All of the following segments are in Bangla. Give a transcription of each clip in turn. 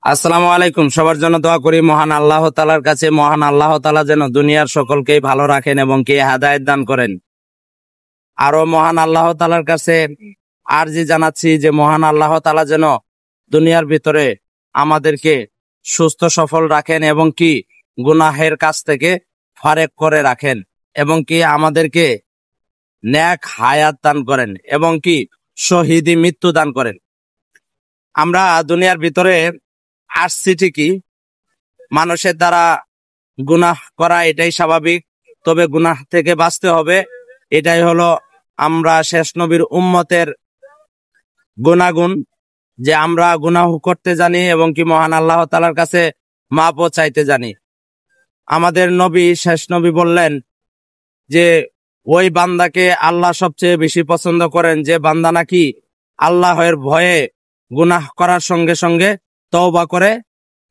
আসসালামু আলাইকুম। সবার জন্য দোয়া করি মহান আল্লাহ তাআলার কাছে, মহান আল্লাহ তাআলা যেন দুনিয়ার সকলকেই ভালো রাখেন এবং কে হেদায়েত দান করেন। আরো মহান আল্লাহ তাআলার কাছে আরজি জানাচ্ছি যে মহান আল্লাহ তাআলা যেন দুনিয়ার ভিতরে আমাদেরকে সুস্থ সফল রাখেন এবং কি গুনাহের কাছ থেকে ফারেক করে রাখেন এবং কি আমাদেরকে নেক হায়াত দান করেন এবং কি শহীদি মৃত্যু দান করেন। আমরা দুনিয়ার ভিতরে আসছি ঠিকই, মানুষের দ্বারা গুনাহ করা এটাই স্বাভাবিক, তবে গুনাহ থেকে বাঁচতে হবে। এটাই হলো আমরা শেষ নবীর উম্মতের গুনাগুণ, যে আমরা গুনাহ করতে জানি এবং কি মহান আল্লাহ তাআলার কাছে মাপও চাইতে জানি। আমাদের নবী শেষ নবী বললেন যে ওই বান্দাকে আল্লাহ সবচেয়ে বেশি পছন্দ করেন যে বান্দা নাকি আল্লাহের ভয়ে গুনাহ করার সঙ্গে সঙ্গে তওবা করে,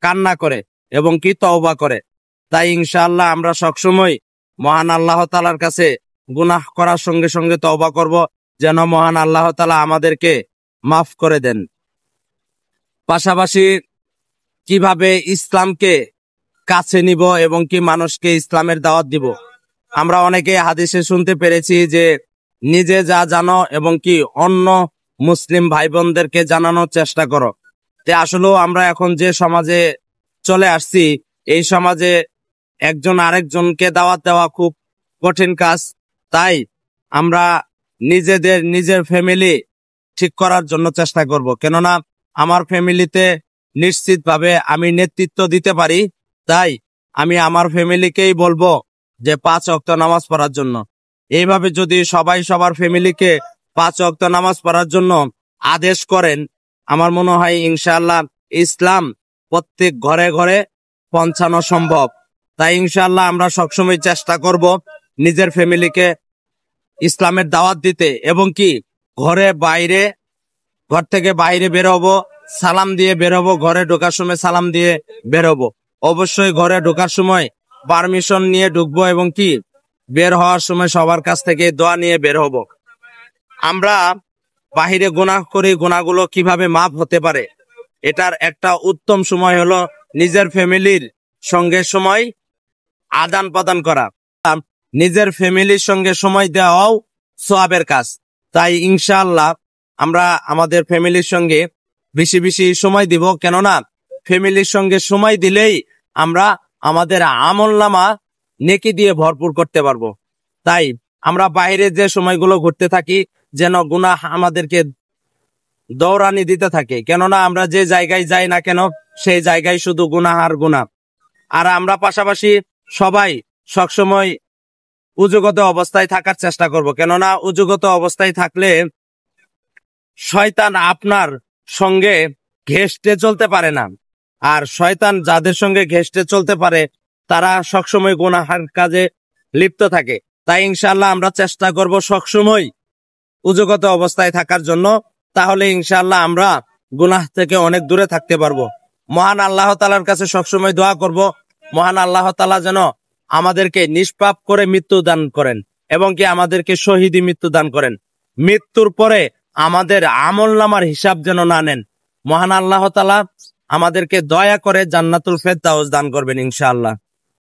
কান্না করে এবং কি তওবা করে। তাই ইনশাআল্লাহ আমরা সবসময় মহান আল্লাহ তাআলার কাছে গুনাহ করার সঙ্গে সঙ্গে তওবা করব, যেন মহান আল্লাহ তাআলা আমাদেরকে মাফ করে দেন। পাশাপাশি কিভাবে ইসলামকে কাছে নিব এবং কি মানুষকে ইসলামের দাওয়াত দিব। আমরা অনেকে হাদিসে শুনতে পেরেছি যে নিজে যা জানো এবং কি অন্য মুসলিম ভাই বোনদেরকে জানানোর চেষ্টা করো। তে আসলেও আমরা এখন যে সমাজে চলে আসছি, এই সমাজে একজন আরেকজনকে দাওয়াত দেওয়া খুব কঠিন কাজ। তাই আমরা নিজের ফ্যামিলি ঠিক করার জন্য চেষ্টা করব, কেননা আমার ফ্যামিলিতে নিশ্চিতভাবে আমি নেতৃত্ব দিতে পারি। তাই আমি আমার ফ্যামিলিকেই বলবো যে 5 ওয়াক্ত নামাজ পড়ার জন্য। এইভাবে যদি সবাই সবার ফ্যামিলিকে 5 ওয়াক্ত নামাজ পড়ার জন্য আদেশ করেন, আমার মনে হয় ইনশাআল্লাহ ইসলাম প্রত্যেক ঘরে ঘরে পৌঁছানো সম্ভব। তাই ইনশাআল্লাহ আমরা সবসময় চেষ্টা করব নিজের ফ্যামিলিকে ইসলামের দাওয়াত দিতে এবং কি ঘর থেকে বাইরে বেরোবো সালাম দিয়ে বেরোবো, ঘরে ঢোকার সময় সালাম দিয়ে বেরোবো। অবশ্যই ঘরে ঢোকার সময় পারমিশন নিয়ে ঢুকবো এবং কি বের হওয়ার সময় সবার কাছ থেকে দোয়া নিয়ে বের হব। আমরা বাহিরে গুনাহ করি, গুনাহগুলো কিভাবে মাফ হতে পারে, এটার একটা উত্তম সময় হলো নিজের ফ্যামিলির সঙ্গে সময় আদান প্রদান করা। নিজের ফ্যামিলির সঙ্গে সময় দেওয়াও সওয়াবের কাজ। তাই ইনশাআল্লাহ আমরা আমাদের ফ্যামিলির সঙ্গে বেশি বেশি সময় দিব, কেননা ফ্যামিলির সঙ্গে সময় দিলেই আমরা আমাদের আমলনামা নেকি দিয়ে ভরপুর করতে পারবো। তাই আমরা বাইরে যে সময়গুলো ঘুরতে থাকি যেন গুনাহ আমাদেরকে দৌড়ানি দিতে থাকে, কেননা আমরা যে জায়গায় যাই না কেন সেই জায়গায় শুধু গুনাহ আর গুনাহ। আর আমরা পাশাপাশি সবাই সবসময় উযুগত অবস্থায় থাকার চেষ্টা করব, কেননা উযুগত অবস্থায় থাকলে শয়তান আপনার সঙ্গে ঘেঁষতে চলতে পারে না। আর শয়তান যাদের সঙ্গে ঘেঁষতে চলতে পারে তারা সবসময় গুনাহের কাজে লিপ্ত থাকে। তাই ইনশাআল্লাহ আমরা চেষ্টা করব সবসময় উযুগত অবস্থায় থাকার জন্য, তাহলে ইনশাআল্লাহ আমরা গুনাহ থেকে অনেক দূরে থাকতে পারবো। মহান আল্লাহ তাআলার কাছে সবসময় দোয়া করব মহান আল্লাহ তাআলা যেন আমাদেরকে নিষ্পাপ করে মৃত্যু দান করেন এবং কি আমাদেরকে শহীদি মৃত্যু দান করেন। মৃত্যুর পরে আমাদের আমলনামার হিসাব যেন না নেন। মহান আল্লাহ তাআলা আমাদেরকে দয়া করে জান্নাতুল ফেরদাউস দান করবেন ইনশাআল্লাহ।